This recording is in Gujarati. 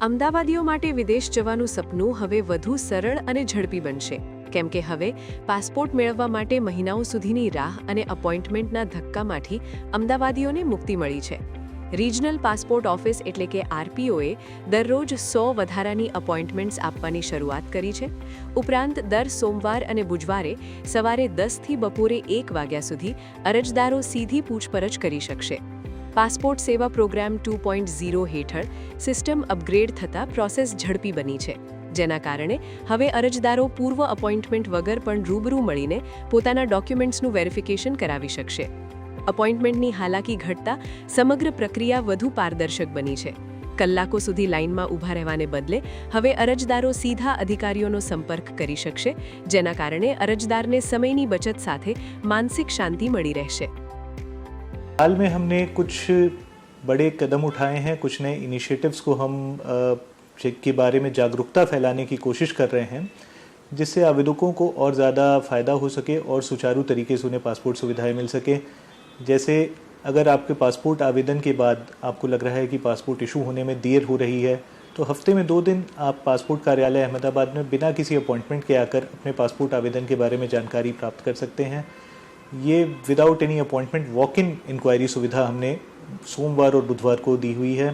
અમદાવાદીઓ માટે વિદેશ જવાનું સપનું હવે વધુ સરળ અને ઝડપી બનશે, કેમ કે હવે પાસપોર્ટ મેળવવા માટે મહિનાઓ સુધીની રાહ અને અપોઇન્ટમેન્ટના ધક્કામાંથી અમદાવાદીઓને મુક્તિ મળી છે. રિજનલ પાસપોર્ટ ઓફિસ એટલે કે આરપીઓએ દરરોજ 100 વધારાની અપોઇન્ટમેન્ટ્સ આપવાની શરૂઆત કરી છે. ઉપરાંત દર સોમવાર અને બુધવારે સવારે 10થી બપોરે 1 વાગ્યા સુધી અરજદારો સીધી પૂછપરછ કરી શકશે. પાસપોર્ટ સેવા પ્રોગ્રામ 2.0 હેઠળ સિસ્ટમ અપગ્રેડ થતાં પ્રોસેસ ઝડપી બની છે, જેના કારણે હવે અરજદારો પૂર્વ અપોઇન્ટમેન્ટ વગર પણ રૂબરૂ મળીને પોતાના ડોક્યુમેન્ટ્સનું વેરિફિકેશન કરાવી શકશે. અપોઇન્ટમેન્ટની હાલાકી ઘટતા સમગ્ર પ્રક્રિયા વધુ પારદર્શક બની છે. કલાકો સુધી લાઇનમાં ઊભા રહેવાને બદલે હવે અરજદારો સીધા અધિકારીઓનો સંપર્ક કરી શકશે, જેના કારણે અરજદારને સમયની બચત સાથે માનસિક શાંતિ મળી રહેશે. हाल में हमने कुछ बड़े कदम उठाए हैं, कुछ नए इनिशिएटिव्स को हम के बारे में जागरूकता फैलाने की कोशिश कर रहे हैं, जिससे आवेदकों को और ज़्यादा फ़ायदा हो सके और सुचारू तरीके से उन्हें पासपोर्ट सुविधाएं मिल सके. जैसे अगर आपके पासपोर्ट आवेदन के बाद आपको लग रहा है कि पासपोर्ट इशू होने में देर हो रही है, तो हफ्ते में 2 दिन आप पासपोर्ट कार्यालय अहमदाबाद में बिना किसी अपॉइंटमेंट के आकर अपने पासपोर्ट आवेदन के बारे में जानकारी प्राप्त कर सकते हैं. ये without any appointment walk in inquiry सुविधा हमने सोमवार और बुधवार को दी हुई है.